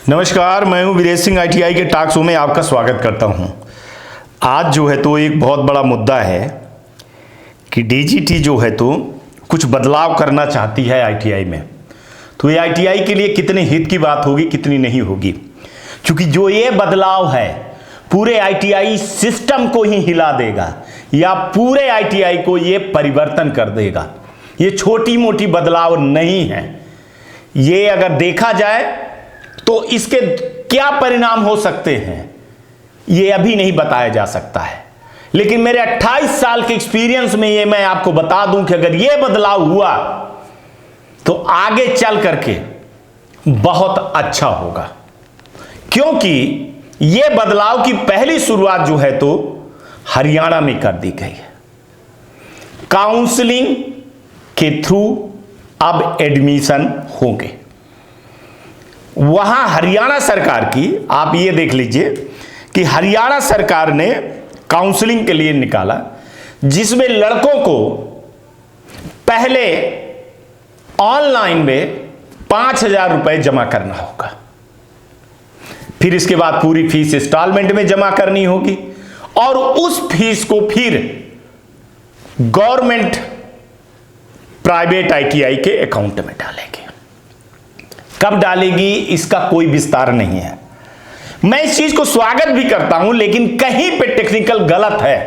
नमस्कार, मैं हूं वीरेश सिंह। ITI के टॉक शो में आपका स्वागत करता हूं। आज जो है तो एक बहुत बड़ा मुद्दा है कि DGT जो है तो कुछ बदलाव करना चाहती है ITI में। तो ये ITI के लिए कितने हित की बात होगी, कितनी नहीं होगी, क्योंकि जो ये बदलाव है पूरे ITI सिस्टम को ही हिला देगा या पूरे ITI को ये परिवर्तन कर देगा। ये छोटी मोटी बदलाव नहीं है। ये अगर देखा जाए तो इसके क्या परिणाम हो सकते हैं ये अभी नहीं बताया जा सकता है, लेकिन मेरे 28 साल के एक्सपीरियंस में ये मैं आपको बता दूं कि अगर ये बदलाव हुआ तो आगे चल करके बहुत अच्छा होगा, क्योंकि ये बदलाव की पहली शुरुआत जो है तो हरियाणा में कर दी गई है। काउंसलिंग के थ्रू अब एडमिशन होंगे। वहां हरियाणा सरकार की, आप ये देख लीजिए कि हरियाणा सरकार ने काउंसलिंग के लिए निकाला, जिसमें लड़कों को पहले ऑनलाइन में 5,000 रुपए जमा करना होगा, फिर इसके बाद पूरी फीस इंस्टॉलमेंट में जमा करनी होगी और उस फीस को फिर गवर्नमेंट प्राइवेट ITI के अकाउंट में डालेगी। कब डालेगी इसका कोई विस्तार नहीं है। मैं इस चीज को स्वागत भी करता हूं, लेकिन कहीं पे टेक्निकल गलत है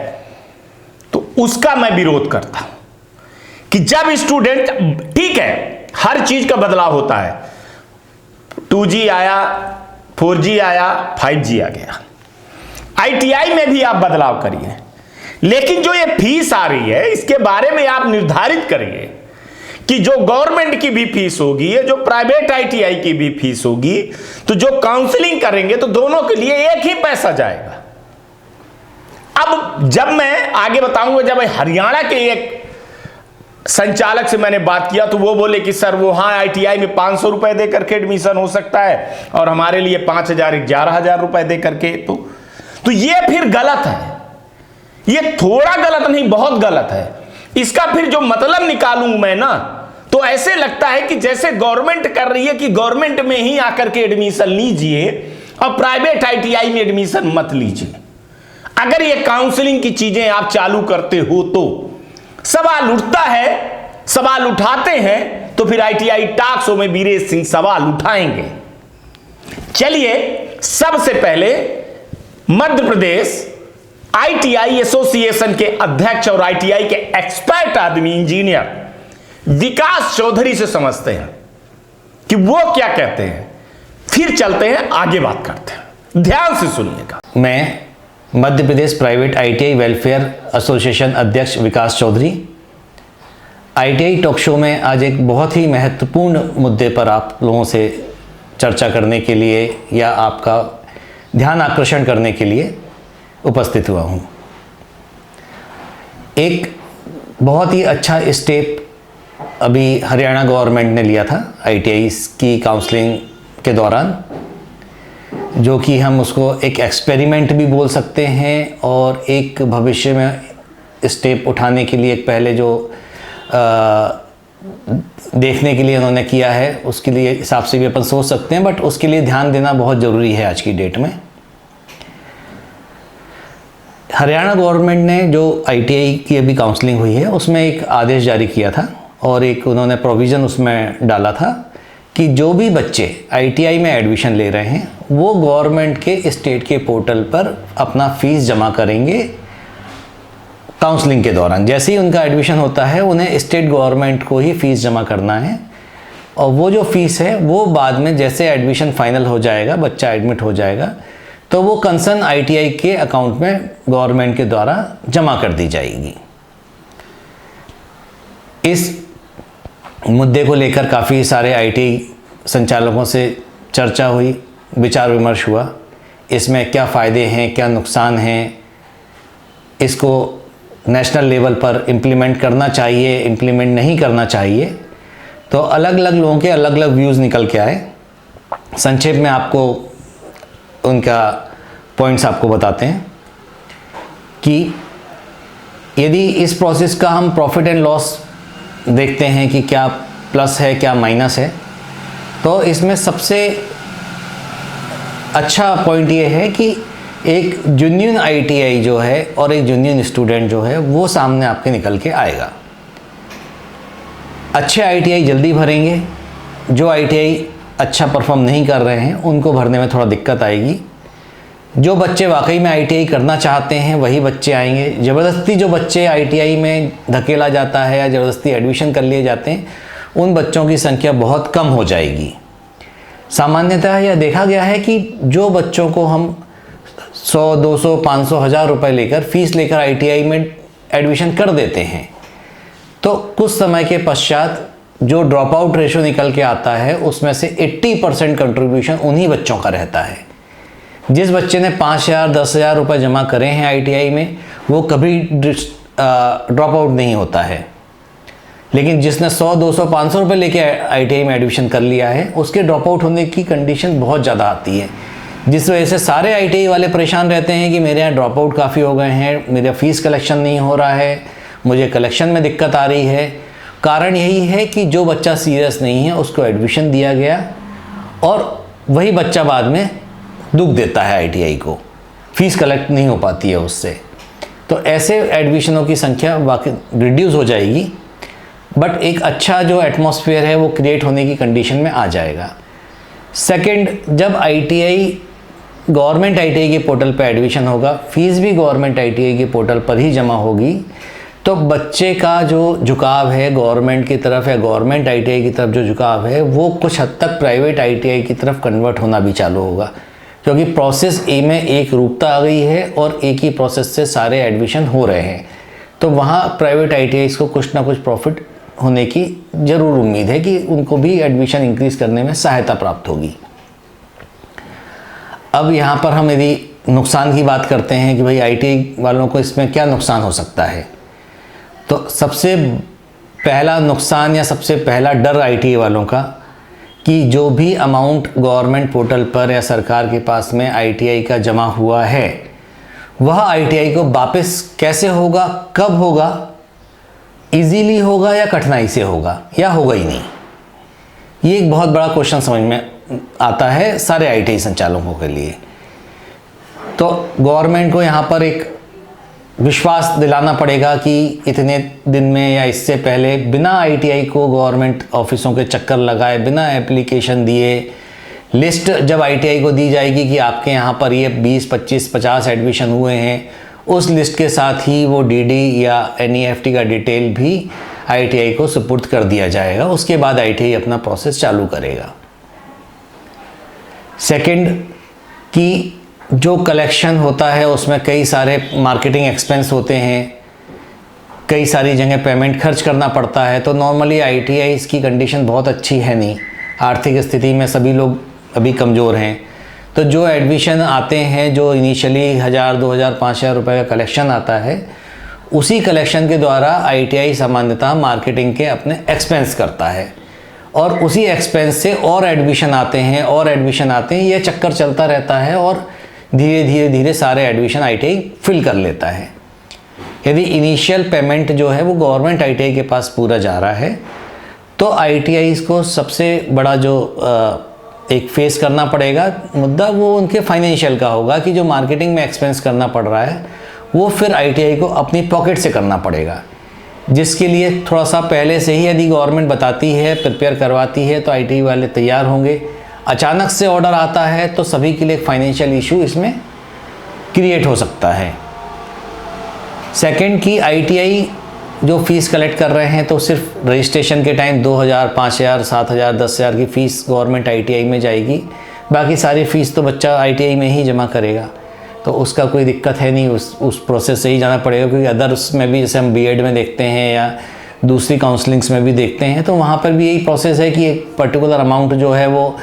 तो उसका मैं विरोध करता हूं कि जब स्टूडेंट, ठीक है हर चीज का बदलाव होता है, 2G आया, 4G आया, 5G आ गया, ITI में भी आप बदलाव करिए, लेकिन जो ये फीस आ रही है इसके बारे में आप निर्धारित करिए कि जो गवर्नमेंट की भी फीस होगी, जो प्राइवेट ITI की भी फीस होगी, तो जो काउंसलिंग करेंगे तो दोनों के लिए एक ही पैसा जाएगा। अब जब मैं आगे बताऊंगा, जब हरियाणा के एक संचालक से मैंने बात किया तो वो बोले कि सर वहां ITI में 500 रुपए दे करके एडमिशन हो सकता है और हमारे लिए 5,000 11,000 रुपए दे करके, तो ये फिर गलत है। ये थोड़ा गलत नहीं, बहुत गलत है। इसका फिर जो मतलब निकालूं मैं ना, तो ऐसे लगता है कि जैसे गवर्नमेंट कर रही है कि गवर्नमेंट में ही आकर के एडमिशन लीजिए और प्राइवेट ITI में एडमिशन मत लीजिए। अगर ये काउंसलिंग की चीजें आप चालू करते हो तो सवाल उठता है, सवाल उठाते हैं, तो फिर ITI टॉक शो में वीरेश सिंह सवाल उठाएंगे। चलिए, सबसे पहले मध्य प्रदेश ITI एसोसिएशन के अध्यक्ष और ITI के एक्सपर्ट आदमी इंजीनियर विकास चौधरी से समझते हैं कि वो क्या कहते हैं, फिर चलते हैं आगे बात करते हैं। ध्यान से सुनिएगा। मैं Madhya Pradesh private ITI welfare association अध्यक्ष विकास चौधरी ITI टॉक शो में आज एक बहुत ही महत्वपूर्ण मुद्दे पर आप लोगों से चर्चा करने के लिए या आपका ध्यान आकर्षण करने के लिए उपस्थित हुआ हूँ। एक बहुत ही अच्छा स्टेप अभी हरियाणा गवर्नमेंट ने लिया था ITI की काउंसलिंग के दौरान, जो कि हम उसको एक एक्सपेरिमेंट भी बोल सकते हैं और एक भविष्य में स्टेप उठाने के लिए एक पहले जो देखने के लिए उन्होंने किया है उसके लिए हिसाब से भी अपन सोच सकते हैं, बट उसके लिए ध्यान देना बहुत ज़रूरी है आज की डेट में। हरियाणा गवर्नमेंट ने जो ITI की अभी काउंसलिंग हुई है उसमें एक आदेश जारी किया था और एक उन्होंने प्रोविज़न उसमें डाला था कि जो भी बच्चे ITI में एडमिशन ले रहे हैं वो गवर्नमेंट के स्टेट के पोर्टल पर अपना फ़ीस जमा करेंगे काउंसलिंग के दौरान। जैसे ही उनका एडमिशन होता है उन्हें स्टेट गवर्नमेंट को ही फ़ीस जमा करना है और वो जो फ़ीस है वो बाद में जैसे एडमिशन फाइनल हो जाएगा, बच्चा एडमिट हो जाएगा, तो वो कंसर्न ITI के अकाउंट में गवर्नमेंट के द्वारा जमा कर दी जाएगी। इस मुद्दे को लेकर काफ़ी सारे ITI संचालकों से चर्चा हुई, विचार विमर्श हुआ, इसमें क्या फ़ायदे हैं, क्या नुकसान हैं, इसको नेशनल लेवल पर इम्प्लीमेंट करना चाहिए, इम्प्लीमेंट नहीं करना चाहिए। तो अलग अलग लोगों के अलग अलग व्यूज़ निकल के आए। संक्षेप में आपको उनका पॉइंट्स आपको बताते हैं कि यदि इस प्रोसेस का हम प्रॉफिट एंड लॉस देखते हैं कि क्या प्लस है क्या माइनस है, तो इसमें सबसे अच्छा पॉइंट ये है कि एक जेन्युइन आईटीआई जो है और एक जेन्युइन स्टूडेंट जो है वो सामने आपके निकल के आएगा। अच्छे आईटीआई जल्दी भरेंगे, जो आईटीआई अच्छा परफॉर्म नहीं कर रहे हैं उनको भरने में थोड़ा दिक्कत आएगी। जो बच्चे वाकई में आईटीआई करना चाहते हैं वही बच्चे आएंगे। ज़बरदस्ती जो बच्चे आईटीआई में धकेला जाता है या ज़बरदस्ती एडमिशन कर लिए जाते हैं, उन बच्चों की संख्या बहुत कम हो जाएगी। सामान्यतः यह देखा गया है कि जो बच्चों को हम 100, 200, 500, 1000 रुपये लेकर फीस लेकर आईटीआई में एडमिशन कर देते हैं, तो कुछ समय के पश्चात जो ड्रॉप आउट रेशो निकल के आता है उसमें से 80% कंट्रीब्यूशन उन्हीं बच्चों का रहता है। जिस बच्चे ने 5000, 10,000 रुपये जमा करे हैं आईटीआई में, वो कभी ड्रॉप आउट नहीं होता है। लेकिन जिसने 100, 200, 500 रुपये लेके आईटीआई में एडमिशन कर लिया है, उसके ड्रॉप आउट होने की कंडीशन बहुत ज़्यादा आती है, जिस वजह से सारे आईटीआई वाले परेशान रहते हैं कि मेरे यहाँ ड्रॉप आउट काफ़ी हो गए हैं, मेरा फ़ीस कलेक्शन नहीं हो रहा है, मुझे कलेक्शन में दिक्कत आ रही है। कारण यही है कि जो बच्चा सीरियस नहीं है उसको एडमिशन दिया गया और वही बच्चा बाद में दुख देता है आईटीआई को, फ़ीस कलेक्ट नहीं हो पाती है उससे। तो ऐसे एडमिशनों की संख्या वाकई रिड्यूस हो जाएगी, बट एक अच्छा जो एटमॉस्फेयर है वो क्रिएट होने की कंडीशन में आ जाएगा। सेकंड, जब आईटीआई गवर्नमेंट आईटीआई के पोर्टल पर एडमिशन होगा, फीस भी गवर्नमेंट आईटीआई के पोर्टल पर ही जमा होगी, तो बच्चे का जो झुकाव है गवर्नमेंट की तरफ या गवर्नमेंट आईटीआई की तरफ जो झुकाव है वो कुछ हद तक प्राइवेट आईटीआई की तरफ कन्वर्ट होना भी चालू होगा, क्योंकि प्रोसेस ए में एक रूपता आ गई है और एक ही प्रोसेस से सारे एडमिशन हो रहे हैं। तो वहाँ प्राइवेट आईटीआईज़ को कुछ ना कुछ प्रॉफिट होने की ज़रूर उम्मीद है कि उनको भी एडमिशन इंक्रीज़ करने में सहायता प्राप्त होगी। अब यहाँ पर हम यदि नुकसान की बात करते हैं कि भाई आईटीआई वालों को इसमें क्या नुकसान हो सकता है, तो सबसे पहला नुकसान या सबसे पहला डर आईटीआई वालों का कि जो भी अमाउंट गवर्नमेंट पोर्टल पर या सरकार के पास में आईटीआई का जमा हुआ है वह आईटीआई को वापस कैसे होगा, कब होगा, इजीली होगा या कठिनाई से होगा या होगा ही नहीं। ये एक बहुत बड़ा क्वेश्चन समझ में आता है सारे आईटीआई संचालकों के लिए। तो गवर्नमेंट को यहाँ पर एक विश्वास दिलाना पड़ेगा कि इतने दिन में या इससे पहले बिना आईटीआई को गवर्नमेंट ऑफिसों के चक्कर लगाए, बिना एप्लीकेशन दिए, लिस्ट जब आईटीआई को दी जाएगी कि आपके यहाँ पर ये 20, 25, 50 एडमिशन हुए हैं, उस लिस्ट के साथ ही वो डीडी या एनईएफटी का डिटेल भी आईटीआई को सुपुर्द कर दिया जाएगा। उसके बाद आईटीआई अपना प्रोसेस चालू करेगा। सेकंड, कि जो कलेक्शन होता है उसमें कई सारे मार्केटिंग एक्सपेंस होते हैं, कई सारी जगह पेमेंट खर्च करना पड़ता है। तो नॉर्मली आईटीआई की कंडीशन बहुत अच्छी है नहीं, आर्थिक स्थिति में सभी लोग अभी कमज़ोर हैं। तो जो एडमिशन आते हैं, जो इनिशियली 1000, 2000, 5000 रुपये का कलेक्शन आता है, उसी कलेक्शन के द्वारा आईटीआई सामान्यतः मार्केटिंग के अपने एक्सपेंस करता है और उसी एक्सपेंस से और एडमिशन आते हैं और एडमिशन आते हैं, यह चक्कर चलता रहता है और धीरे धीरे सारे एडमिशन आईटीआई फिल कर लेता है। यदि इनिशियल पेमेंट जो है वो गवर्नमेंट आईटीआई के पास पूरा जा रहा है, तो आईटीआई को सबसे बड़ा जो एक फेस करना पड़ेगा मुद्दा वो उनके फाइनेंशियल का होगा कि जो मार्केटिंग में एक्सपेंस करना पड़ रहा है वो फिर आईटीआई को अपनी पॉकेट से करना पड़ेगा, जिसके लिए थोड़ा सा पहले से ही यदि गवर्नमेंट बताती है, प्रिपेयर करवाती है, तो आईटीआई वाले तैयार होंगे। अचानक से ऑर्डर आता है तो सभी के लिए फाइनेंशियल इशू इसमें क्रिएट हो सकता है। सेकंड, की आईटीआई जो फ़ीस कलेक्ट कर रहे हैं तो सिर्फ रजिस्ट्रेशन के टाइम 2000, 5000, 7000, 10,000 की फ़ीस गवर्नमेंट आईटीआई में जाएगी, बाकी सारी फ़ीस तो बच्चा आईटीआई में ही जमा करेगा, तो उसका कोई दिक्कत है नहीं, उस प्रोसेस से ही जाना पड़ेगा। क्योंकि अदर्स में भी जैसे हम बीएड में देखते हैं या दूसरी काउंसलिंग्स में भी देखते हैं, तो वहाँ पर भी यही प्रोसेस है कि एक पर्टिकुलर अमाउंट जो है वो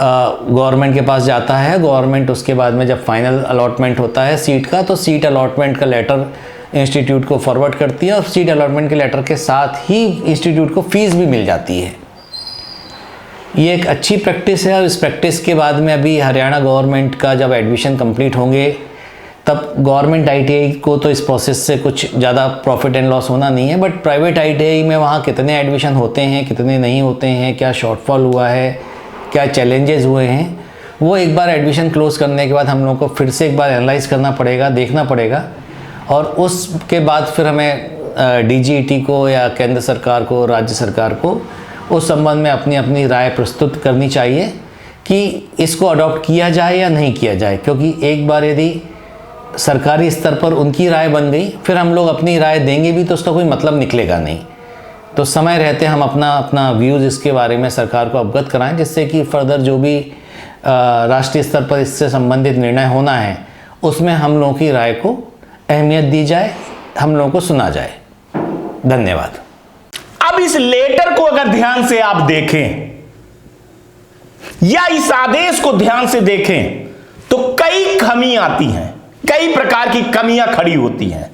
गवर्नमेंट के पास जाता है। गवर्नमेंट उसके बाद में जब फाइनल अलॉटमेंट होता है सीट का, तो सीट अलॉटमेंट का लेटर इंस्टीट्यूट को फॉरवर्ड करती है और सीट अलॉटमेंट के लेटर के साथ ही इंस्टीट्यूट को फ़ीस भी मिल जाती है। ये एक अच्छी प्रैक्टिस है और इस प्रैक्टिस के बाद में अभी हरियाणा गवर्नमेंट का जब एडमिशन कंप्लीट होंगे तब गवर्नमेंट आईटीआई को तो इस प्रोसेस से कुछ ज़्यादा प्रॉफिट एंड लॉस होना नहीं है, बट प्राइवेट आईटीआई में वहाँ कितने एडमिशन होते हैं, कितने नहीं होते हैं, क्या शॉर्टफॉल हुआ है, क्या चैलेंजेस हुए हैं, वो एक बार एडमिशन क्लोज करने के बाद हम लोगों को फिर से एक बार एनालाइज करना पड़ेगा, देखना पड़ेगा, और उसके बाद फिर हमें DGET को या केंद्र सरकार को, राज्य सरकार को उस संबंध में अपनी अपनी राय प्रस्तुत करनी चाहिए कि इसको अडॉप्ट किया जाए या नहीं किया जाए। क्योंकि एक बार यदि सरकारी स्तर पर उनकी राय बन गई, फिर हम लोग अपनी राय देंगे भी तो उसका कोई मतलब निकलेगा नहीं। तो समय रहते हम अपना व्यूज़ इसके बारे में सरकार को अवगत कराएं, जिससे कि फर्दर जो भी राष्ट्रीय स्तर पर इससे संबंधित निर्णय होना है उसमें हम लोगों की राय को अहमियत दी जाए, हम लोगों को सुना जाए। धन्यवाद। अब इस लेटर को अगर ध्यान से आप देखें या इस आदेश को ध्यान से देखें तो कई कमी आती हैं, कई प्रकार की कमियां खड़ी होती हैं।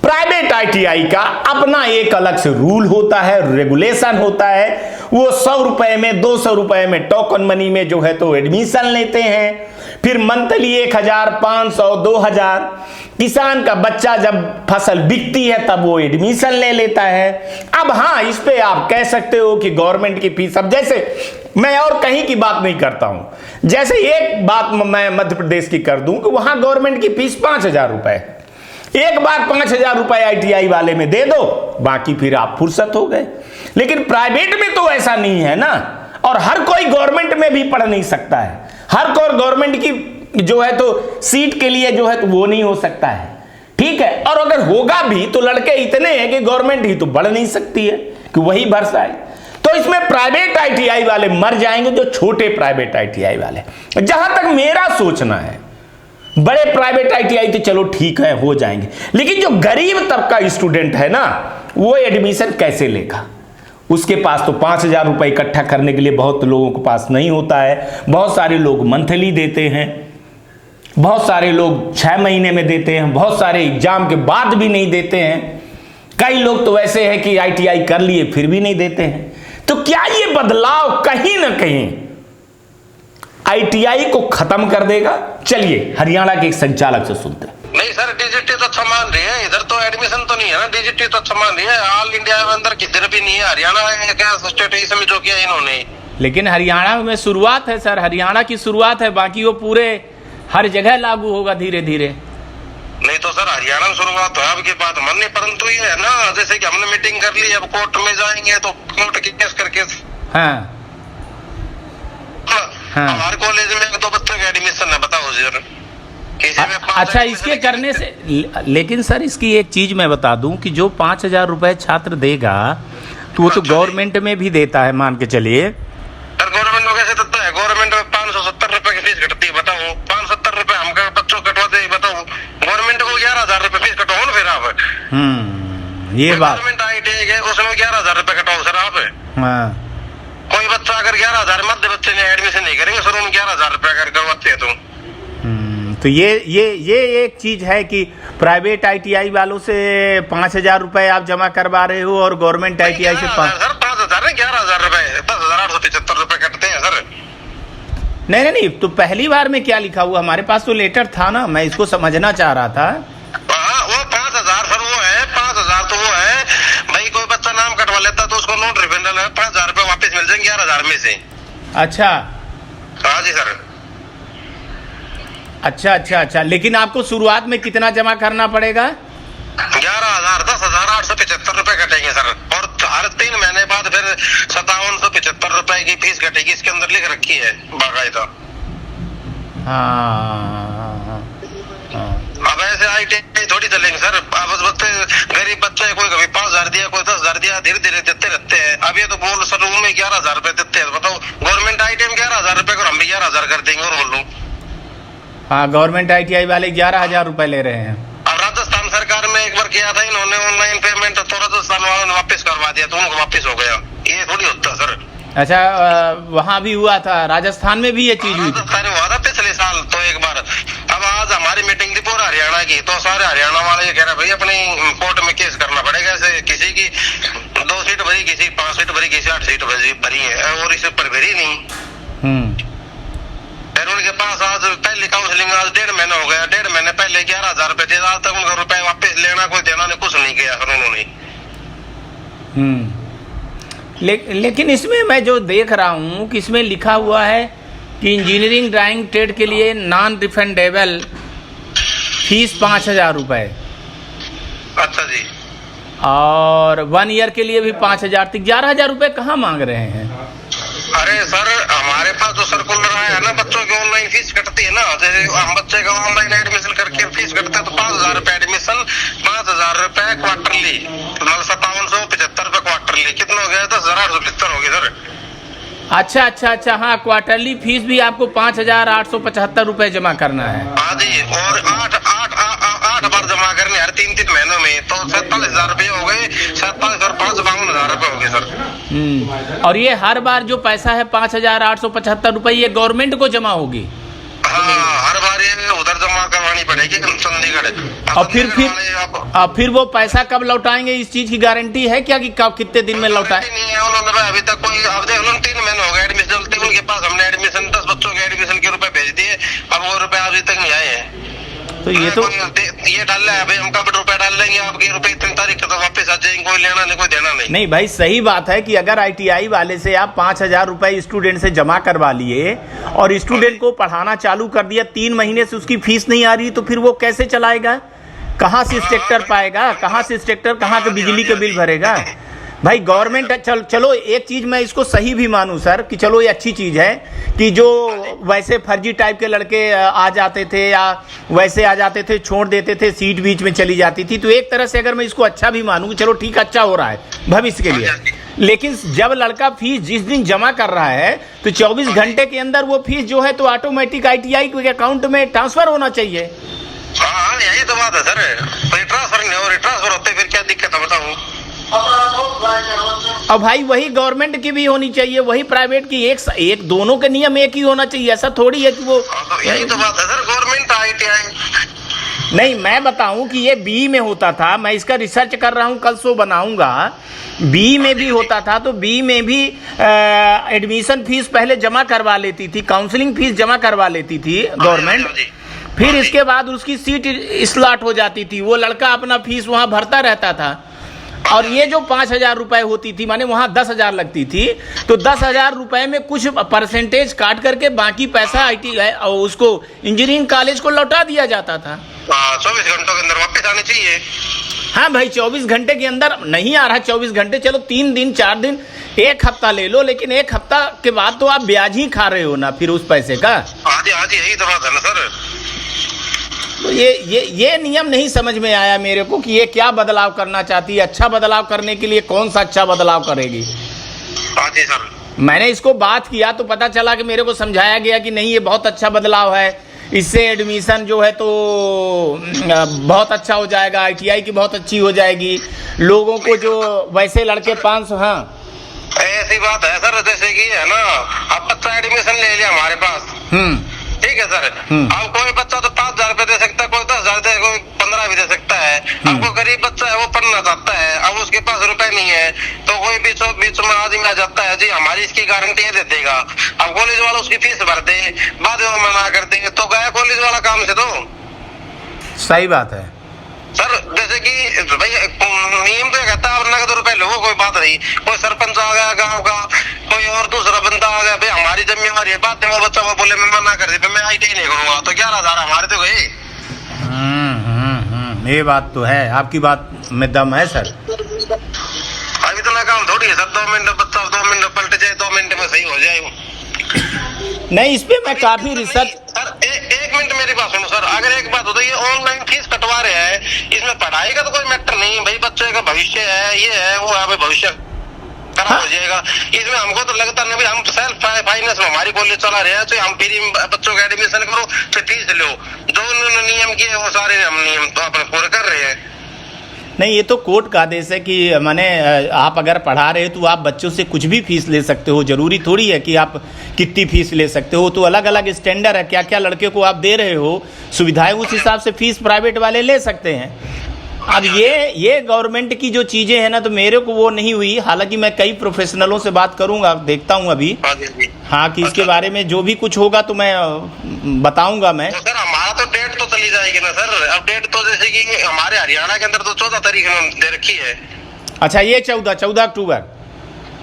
प्राइवेट ITI का अपना एक अलग से रूल होता है, रेगुलेशन होता है। वो 100 रुपए में, 200 रुपए में टोकन मनी में जो है तो एडमिशन लेते हैं, फिर मंथली 1000, 500, 2000। किसान का बच्चा जब फसल बिकती है तब वो एडमिशन ले लेता है। अब हाँ, इस पे आप कह सकते हो कि गवर्नमेंट की फीस, अब जैसे मैं और कहीं की बात नहीं करता हूं, जैसे एक बात मैं मध्य प्रदेश की कर दूं कि वहां गवर्नमेंट की फीस 5000 रुपए, एक बार 5000 रुपए ITI वाले में दे दो, बाकी फिर आप फुर्सत हो गए। लेकिन प्राइवेट में तो ऐसा नहीं है ना, और हर कोई गवर्नमेंट में भी पढ़ नहीं सकता है, हर कोई गवर्नमेंट की जो है तो सीट के लिए जो है तो वो नहीं हो सकता है, ठीक है। और अगर होगा भी तो लड़के इतने हैं कि गवर्नमेंट ही तो बढ़ नहीं सकती है कि वही भर आए। तो इसमें प्राइवेट ITI वाले मर जाएंगे, जो छोटे प्राइवेट ITI वाले। जहां तक मेरा सोचना है, बड़े प्राइवेट ITI तो चलो ठीक है, हो जाएंगे, लेकिन जो गरीब तबका स्टूडेंट है ना, वो एडमिशन कैसे लेगा? उसके पास तो 5000 रुपए इकट्ठा करने के लिए बहुत लोगों के पास नहीं होता है। बहुत सारे लोग मंथली देते हैं, बहुत सारे लोग 6 महीने में देते हैं, बहुत सारे एग्जाम के बाद भी नहीं देते हैं। कई लोग तो ऐसे हैं कि ITI कर लिए फिर भी नहीं देते हैं। तो क्या ये बदलाव कहीं ना कहीं ITI को खत्म कर देगा? चलिए हरियाणा के एक संचालक से सुनते हैं। नहीं सर, DGT तो अच्छा मान रही है, इधर तो एडमिशन तो नहीं है ना, DGT तो अच्छा मान रही है। ऑल इंडिया में अंदर किधर भी नहीं है, हरियाणा क्या स्टेट है इसमें जो किया इन्होंने। लेकिन हरियाणा में शुरुआत है सर, हरियाणा की शुरुआत है, बाकी वो पूरे हर जगह लागू होगा धीरे धीरे। नहीं तो सर, हरियाणा में शुरुआत तो आपकी बात माननी, परंतु ये है ना, जैसे कि हमने मीटिंग कर ली, अब कोर्ट में जाएंगे तो कोर्ट की केस करके हमारे कॉलेज में 2 बच्चों का एडमिशन है, बताओ सर। अच्छा, इसके करने से, लेकिन सर इसकी एक चीज मैं बता दूं कि जो 5000 रुपए छात्र देगा तो वो तो गवर्नमेंट में भी देता है, मान के चलिए। सर गवर्नमेंट में कैसे देता है? गवर्नमेंट में 570 रुपए की फीस कटती है, बताओ। 570 रुपए हम बच्चों कटवाते हैं, बताओ। गवर्नमेंट को 11000 रुपए फीस कटवाओ ना फिर आप। ये बात गवर्नमेंट ITI है, उसमें 11000 रुपए कटवाओ सर आप। हाँ। कोई बच्चा अगर 11000 मध्य बच्चे ने एडमिशन नहीं करेंगे सर, उन 11000 रुपए अगर करवाते हैं तो ये एक चीज है कि प्राइवेट ITI वालों से 5000 रुपए आप जमा करवा रहे हो और गवर्नमेंट ITI से सर 5000 नहीं, 11000 रुपए, 10,875 रुपए कटते हैं सर। नहीं, तो पहली बार में क्या लिखा हुआ? हमारे पास तो लेटर था ना, मैं इसको समझना चाह रहा था। हाँ, वो 5000 सर वो है, 5000 तो वो है भाई, कोई बच्चा नाम कटवा लेता तो उसको नोट रिफंडल है, 5000 रुपए वापस मिल जाएंगे 11000 में से। अच्छा। हाँ जी सर। अच्छा, लेकिन आपको शुरुआत में कितना जमा करना पड़ेगा? 11,000, 10,875 रुपए कटेंगे सर, और हर 3 महीने बाद फिर 5775 रुपए की फीस कटेगी, इसके अंदर लिख रखी है बाकायदा। हाँ। अब ऐसे ITI थोड़ी चलेंगे सर। अब बच्चे, गरीब बच्चे, कोई कभी 5000 दिया, कोई 10,000 दिया, धीरे धीरे देते रहते हैं। अब ये तो बोल सर रूम में 11000 रुपए देते हैं, बताओ। गवर्नमेंट ITI में 11000 रुपए को हम भी 11000 कर देंगे, और बोल लूँ। हाँ, गवर्नमेंट ITI वाले 11000 रुपए ले रहे हैं। अब राजस्थान सरकार में एक बार किया था इन्होंने ऑनलाइन पेमेंट, तो राजस्थान वालों ने वापस करवा दिया, तो उनको वापस हो गया। ये थोड़ी होता सर। अच्छा, वहाँ भी हुआ था, राजस्थान में भी ये चीज हुई थी। राजस्थान में हुआ था पिछले साल तो एक बार। अब आज हमारी मीटिंग थी पूरा हरियाणा की, तो सारे हरियाणा वाले ये कह रहे भाई अपनी कोर्ट में केस करना पड़ेगा। ऐसे किसी की 2 सीट भरी, किसी 5 सीट भरी, किसी 8 सीट भरी है, और इस पर भरी नहीं। फिर उनके पास आज पहली काउंसलिंग, आज 1.5 महीना हो गया, 1.5 महीने पहले 11000 रुपए दिए, आज तक उनका रुपए वापस लेना कोई देना नहीं, कुछ नहीं किया सर उन्होंने। लेकिन इसमें मैं जो देख रहा हूँ कि इसमें लिखा हुआ है कि इंजीनियरिंग ड्राइंग ट्रेड के लिए नॉन रिफंडेबल फीस 5,000 रुपये अच्छा जी। और 1 ईयर के लिए भी 5,000 तक। 11,000 रुपये कहाँ मांग रहे हैं? अरे सर हमारे पास जो सर्कुलर आया है ना, बच्चों की ऑनलाइन फीस कटती है ना, जैसे हम बच्चे का ऑनलाइन एडमिशन करके फीस कटते हैं तो 5,000 रुपए एडमिशन, 5,000 रुपए क्वार्टरली, मतलब 5775 रुपए क्वार्टरली, कितना हो गया? 10,875 हो गया सर। अच्छा, हाँ, क्वार्टरली फीस भी आपको 5,875 रुपये जमा करना है। हाँ जी, और 8 बार जमा करने हर 3-3 महीनों में, तो 47,000 रुपये हो गए, 47 और 5 52,000 रुपये हो गए सर। और ये हर बार जो पैसा है 5,875 रुपये, ये गवर्नमेंट को जमा होगी? हाँ, हर बार ये उधर जमा करवानी पड़ेगी चंडीगढ़। और फिर वो पैसा कब लौटाएंगे, इस चीज की गारंटी है क्या कि कब, कितने दिन में लौटाए? नहीं है उन्होंने अभी तक कोई, अब देख लो 3 महीने हो गए एडमिशन चलते, उनके पास हमने एडमिशन 10 बच्चों के एडमिशन के रुपए भेज दिए, अब वो रुपए अभी तक नहीं आए हैं। तो ये डाल रहा है भाई, हम कब रुपए डाल लेंगे आपके, रुपए इतनी तारीख तो वापस आ जाएंगे, कोई लेना नहीं कोई देना नहीं। नहीं भाई, सही बात है कि अगर ITI वाले से आप 5,000 रुपये स्टूडेंट से जमा करवा लिए और स्टूडेंट को पढ़ाना चालू कर दिया, 3 महीने से उसकी फीस नहीं आ रही, तो फिर वो कैसे चलाएगा? कहाँ से इंस्ट्रक्टर पाएगा? कहाँ से इंस्ट्रक्टर, कहाँ के बिजली के बिल भरेगा? भाई गवर्नमेंट, चलो एक चीज़ मैं इसको सही भी मानूं सर कि चलो ये अच्छी चीज़ है कि जो वैसे फर्जी टाइप के लड़के आ जाते थे या वैसे आ जाते थे, छोड़ देते थे, सीट बीच में चली जाती थी, तो एक तरह से अगर मैं इसको अच्छा भी मानूं कि चलो ठीक, अच्छा हो रहा है भविष्य के लिए। लेकिन जब लड़का फीस जिस दिन जमा कर रहा है तो 24 घंटे के अंदर वो फीस जो है तो ऑटोमेटिक ITI के अकाउंट में ट्रांसफर होना चाहिए। हाँ, यही तो बात है सर, ट्रांसफर नहीं हो, ट्रांसफर होते फिर क्या दिक्कत है बताऊँ? अब भाई वही गवर्नमेंट की भी होनी चाहिए, वही प्राइवेट की, एक दोनों के नियम एक ही होना चाहिए। ऐसा थोड़ी है कि वो, यही तो बात है सर, गवर्नमेंट ITI। नहीं, मैं बताऊं कि ये BE में होता था, मैं इसका रिसर्च कर रहा हूं, कल शो बनाऊंगा। BE में भी होता था, तो BE में भी एडमिशन फीस पहले जमा करवा लेती थी, काउंसलिंग फीस जमा करवा लेती थी गवर्नमेंट, फिर इसके बाद उसकी सीट स्लॉट हो जाती थी, वो लड़का अपना फीस वहां भरता रहता था। और ये जो 5,000 रुपए होती थी, माने वहां 10,000 लगती थी, तो 10,000 रुपए में कुछ परसेंटेज काट करके बाकी पैसा ITI उसको इंजीनियरिंग कॉलेज को लौटा दिया जाता था। 24 घंटों के अंदर वापस आने चाहिए। हाँ भाई, 24 घंटे के अंदर नहीं आ रहा, 24 घंटे चलो 3 दिन 4 दिन 1 हफ्ता ले लो, लेकिन 1 हफ्ता के बाद तो आप ब्याज ही खा रहे हो ना फिर उस पैसे का। हाँ जी, यही तो बात है ना सर। तो ये नियम नहीं समझ में आया मेरे को कि ये क्या बदलाव करना चाहती है। अच्छा बदलाव करने के लिए कौन सा अच्छा बदलाव करेगी? हाँ जी सर, मैंने इसको बात किया तो पता चला कि मेरे को समझाया गया कि नहीं, ये बहुत अच्छा बदलाव है, इससे एडमिशन जो है तो बहुत अच्छा हो जाएगा, ITI की बहुत अच्छी हो जाएगी, लोगों को जो वैसे लड़के 500। हाँ, ऐसी बात है सर, जैसे कि है ना, अब बच्चा एडमिशन ले लिया हमारे पास, ठीक है सर, अब कोई बच्चा तो 5,000 रुपए दे सकता है, कोई 10,000 दे, कोई 15 भी दे सकता है। अब कोई गरीब बच्चा है, वो पढ़ना चाहता है, अब उसके पास रुपए नहीं है, तो कोई बीच में आदमी आ जाता है, जी हमारी इसकी गारंटी है, दे देगा। अब कॉलेज वाला उसकी फीस भर दे, बाद में मना कर देंगे, तो गया कॉलेज वाला काम से। तो सही बात है सर, जैसे कि भाई नियम तो कहता है नगद रुपए लो, कोई बात नहीं, कोई सरपंच आ गया गांव का, कोई और दूसरा बंदा आ गया, भाई हमारी जिम्मेवारी है, बात में वो बच्चा वो बोले मैं मना कर दी, मैं ITI नहीं करूंगा, तो 11,000 हमारे तो गए। ये बात तो है, आपकी बात में दम है सर। अभी तो काम थोड़ी है सर, 2 मिनट बच्चा 2 मिनट पलट जाए, 2 मिनट में सही हो जाए। नहीं, इस पे मैं काफी रिसर्च। सर एक मिनट मेरी बात सुनो सर, अगर एक बात होता है, ये ऑनलाइन फीस कटवा रहे हैं, इसमें पढ़ाई का तो कोई मैटर नहीं भाई, बच्चे का भविष्य है, ये है वो है, भाई भविष्य खराब हो जाएगा। इसमें हमको तो लगता नहीं, हम सेल्फ फाइनेंस में हमारी कॉलेज चला रहे हैं, तो हम फ्री बच्चों का एडमिशन करो, फिर फीस लो, जो उन्होंने नियम किए वो सारे हम नियम तो अपने पूरे कर रहे हैं। नहीं, ये तो कोर्ट का आदेश है कि माने आप अगर पढ़ा रहे हो तो आप बच्चों से कुछ भी फीस ले सकते हो, जरूरी थोड़ी है कि आप कितनी फीस ले सकते हो, तो अलग अलग स्टैंडर्ड है, क्या क्या लड़के को आप दे रहे हो सुविधाएं, उस हिसाब से फीस प्राइवेट वाले ले सकते हैं। अब ये गवर्नमेंट की जो चीज़ें हैं ना, तो मेरे को वो नहीं हुई, हालांकि मैं कई प्रोफेशनलों से बात करूंगा, देखता हूं अभी, हाँ कि इसके बारे में जो भी कुछ होगा तो मैं बताऊंगा मैं। तो सर हमारा तो डेट तो चली जाएगी ना सर, अब डेट तो जैसे कि हमारे हरियाणा के अंदर तो 14 तारीख दे रखी है। अच्छा, ये 14 अक्टूबर।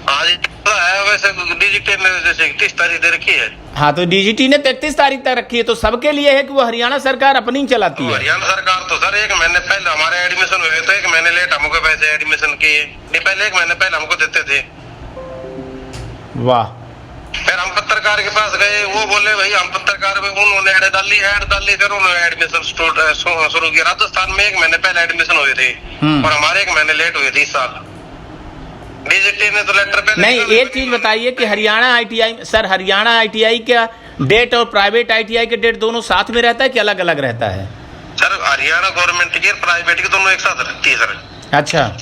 हाँ जी। है वैसे डिजिटल ने जैसे 30 तारीख दे रखी है। हाँ, तो डीजीटी ने 33 तारीख तक रखी है, तो सबके लिए है कि वो हरियाणा सरकार अपनी ही चलाती है। हरियाणा सरकार तो सर 1 महीने पहले हमारे एडमिशन हुए तो 1 महीने लेट हमको पैसे एडमिशन किए, नहीं पहले 1 महीने पहले हमको देते थे। वाह। फिर हम पत्रकार के पास गए, वो बोले भाई हम पत्रकार में, उन्होंने ऐड डाली फिर उन्होंने एडमिशन शुरू किया। राजस्थान में 1 महीने पहले एडमिशन हुए थे और हमारे 1 महीने लेट हुए थे इस साल। डीजीटी ने तो लेटर पे नहीं, एक चीज बताइए कि Haryana ITI, sir Haryana ITI का डेट और प्राइवेट आईटीआई के डेट दोनों साथ में रहता है कि अलग अलग रहता है? सर हरियाणा गवर्नमेंट की प्राइवेट की दोनों एक साथ रखती है सर। अच्छा,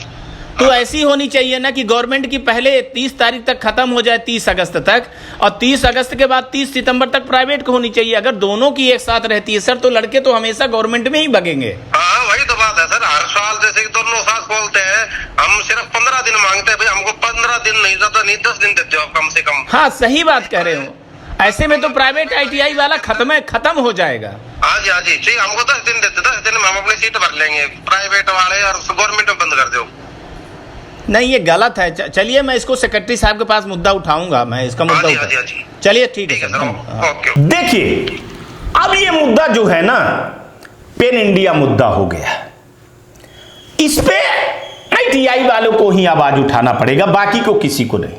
तो ऐसी होनी चाहिए ना कि गवर्नमेंट की पहले 30 तारीख तक खत्म हो जाए, 30 अगस्त तक, और 30 अगस्त के बाद 30 सितंबर तक प्राइवेट को होनी चाहिए। अगर दोनों की एक साथ रहती है सर, तो लड़के तो हमेशा गवर्नमेंट में ही भगेंगे। हाँ वही तो बात है सर, हर साल जैसे कि दोनों साथ बोलते हैं, हम सिर्फ 15 दिन मांगते हैं भाई, हमको 15 दिन नहीं ज्यादा नहीं 10 दिन देते हो कम से कम। हाँ, सही बात कह रहे हो। ऐसे में तो प्राइवेट आईटीआई वाला खत्म हो जाएगा। हाँ जी ठीक, हमको 10 दिन देते, 10 दिन में हम अपनी सीट भर लेंगे, प्राइवेट वाले और गवर्नमेंट में बंद कर दो। नहीं, ये गलत है। चलिए मैं इसको सेक्रेटरी साहब के पास मुद्दा उठाऊंगा, मैं इसका मुद्दा चलिए ठीक है सर। ओके। देखिए, अब ये मुद्दा जो है ना, पेन इंडिया मुद्दा हो गया। इस पे आईटीआई वालों को ही आवाज उठाना पड़ेगा, बाकी को किसी को नहीं।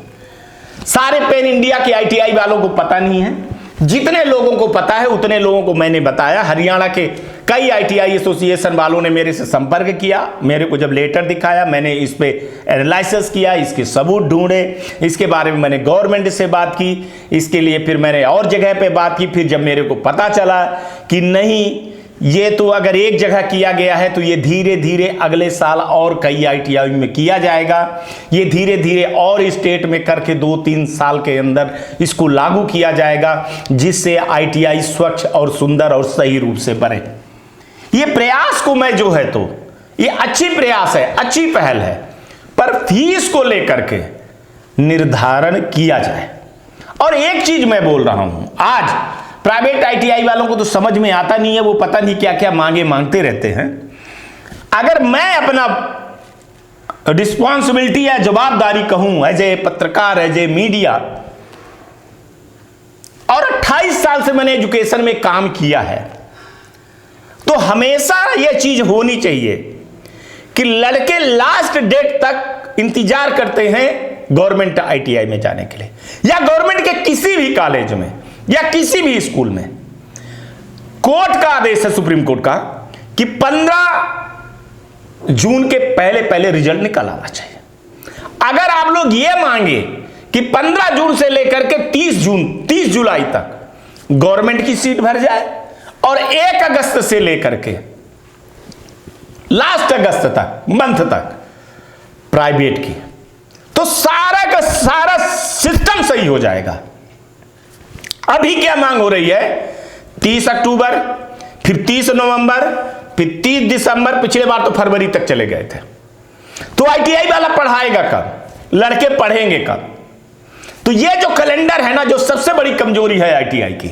सारे पेन इंडिया के आईटीआई वालों को पता नहीं है। जितने लोगों को पता है उतने लोगों को मैंने बताया। हरियाणा के कई आईटीआई एसोसिएशन वालों ने मेरे से संपर्क किया, मेरे को जब लेटर दिखाया, मैंने इस पे एनालिसिस किया, इसके सबूत ढूंढे, इसके बारे में मैंने गवर्नमेंट से बात की, इसके लिए फिर मैंने और जगह पे बात की। फिर जब मेरे को पता चला कि नहीं, ये तो अगर एक जगह किया गया है तो ये धीरे धीरे अगले साल और कई आईटीआई में किया जाएगा, ये धीरे धीरे और स्टेट में करके 2-3 साल के अंदर इसको लागू किया जाएगा, जिससे आईटीआई स्वच्छ और सुंदर और सही रूप से बने। ये प्रयास को मैं जो है, तो ये अच्छी प्रयास है, अच्छी पहल है, पर फीस को लेकर के निर्धारण किया जाए। और एक चीज मैं बोल रहा हूं, आज प्राइवेट आईटीआई वालों को तो समझ में आता नहीं है, वो पता नहीं क्या क्या मांगते रहते हैं। अगर मैं अपना रिस्पॉन्सिबिलिटी या जवाबदारी कहूं एज ए पत्रकार, एज ए मीडिया, और 28 साल से मैंने एजुकेशन में काम किया है, तो हमेशा यह चीज होनी चाहिए कि लड़के लास्ट डेट तक इंतजार करते हैं गवर्नमेंट आईटीआई में जाने के लिए, या गवर्नमेंट के किसी भी कॉलेज में या किसी भी स्कूल में। कोर्ट का आदेश है, सुप्रीम कोर्ट का, कि 15 जून के पहले पहले रिजल्ट निकल आना चाहिए। अगर आप लोग ये मांगे कि 15 जून से लेकर के 30 जुलाई तक गवर्नमेंट की सीट भर जाए और 1 अगस्त से लेकर के लास्ट अगस्त तक, मंथ तक प्राइवेट की, तो सारा का सारा सिस्टम सही हो जाएगा। अभी क्या मांग हो रही है? 30 अक्टूबर, फिर 30 नवंबर, फिर 30 दिसंबर, पिछले बार तो फरवरी तक चले गए थे। तो आईटीआई वाला पढ़ाएगा कब? लड़के पढ़ेंगे कब? तो ये जो कैलेंडर है ना, जो सबसे बड़ी कमजोरी है आईटीआई की,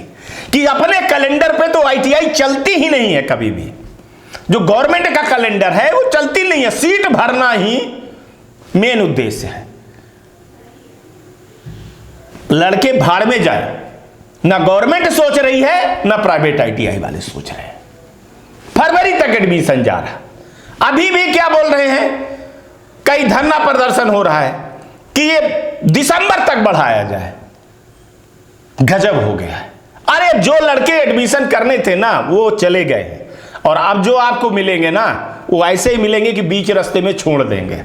कि अपने कैलेंडर पे तो आईटीआई चलती ही नहीं है कभी भी। जो गवर्नमेंट का कैलेंडर है वो चलती नहीं है, सीट भरना ही मेन उद्देश्य है। लड़के भाड़ में जाए, ना गवर्नमेंट सोच रही है ना प्राइवेट आईटीआई वाले सोच रहे हैं। फरवरी तक एडमिशन जा रहा, अभी भी क्या बोल रहे हैं, कई धरना प्रदर्शन हो रहा है कि ये दिसंबर तक बढ़ाया जाए। गजब हो गया है। अरे जो लड़के एडमिशन करने थे ना, वो चले गए हैं, और अब जो आपको मिलेंगे ना, वो ऐसे ही मिलेंगे कि बीच रास्ते में छोड़ देंगे।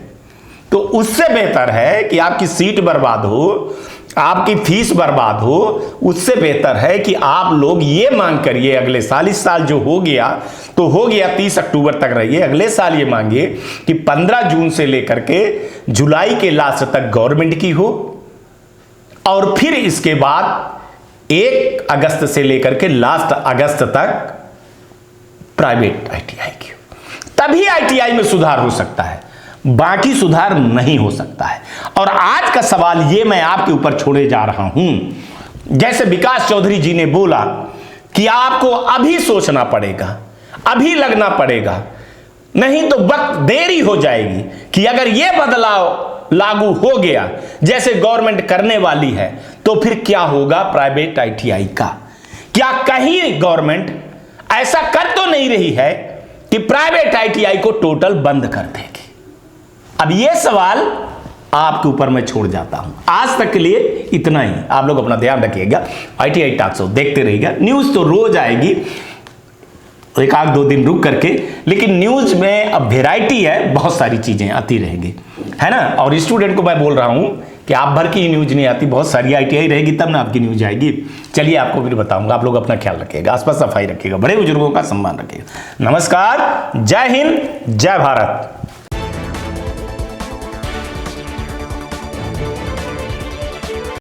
तो उससे बेहतर है कि आपकी सीट बर्बाद हो, आपकी फीस बर्बाद हो। उससे बेहतर है कि आप लोग ये मांग करिए अगले साल, इस साल जो हो गया तो हो गया, 30 अक्टूबर तक रहिए, अगले साल ये मांगिए कि 15 जून से लेकर के जुलाई के लास्ट तक गवर्नमेंट की हो, और फिर इसके बाद 1 अगस्त से लेकर के लास्ट अगस्त तक प्राइवेट आईटीआई की हो। तभी आईटीआई में सुधार हो सकता है, बाकी सुधार नहीं हो सकता है। और आज का सवाल ये मैं आपके ऊपर छोड़े जा रहा हूं, जैसे विकास चौधरी जी ने बोला कि आपको अभी सोचना पड़ेगा, अभी लगना पड़ेगा, नहीं तो वक्त देरी हो जाएगी। कि अगर ये बदलाव लागू हो गया जैसे गवर्नमेंट करने वाली है, तो फिर क्या होगा प्राइवेट आईटीआई का? क्या कहीं गवर्नमेंट ऐसा कर तो नहीं रही है कि प्राइवेट आईटीआई को टोटल बंद कर देगी? अब यह सवाल आपके ऊपर मैं छोड़ जाता हूं। आज तक के लिए इतना ही। आप लोग अपना ध्यान रखिएगा। आईटीआई टॉक शो देखते रहिएगा। न्यूज तो रोज आएगी, एक आध दो दिन रुक करके, लेकिन न्यूज में अब वेराइटी है, बहुत सारी चीजें आती रहेंगी, है ना। और स्टूडेंट को मैं बोल रहा हूं कि आप भर की न्यूज नहीं आती, बहुत सारी आईटीआई रहेगी तब ना आपकी न्यूज आएगी। चलिए आपको फिर बताऊंगा। आप लोग अपना ख्याल रखिएगा, आसपास सफाई रखिएगा, बड़े बुजुर्गों का सम्मान रखिएगा। नमस्कार, जय हिंद, जय भारत।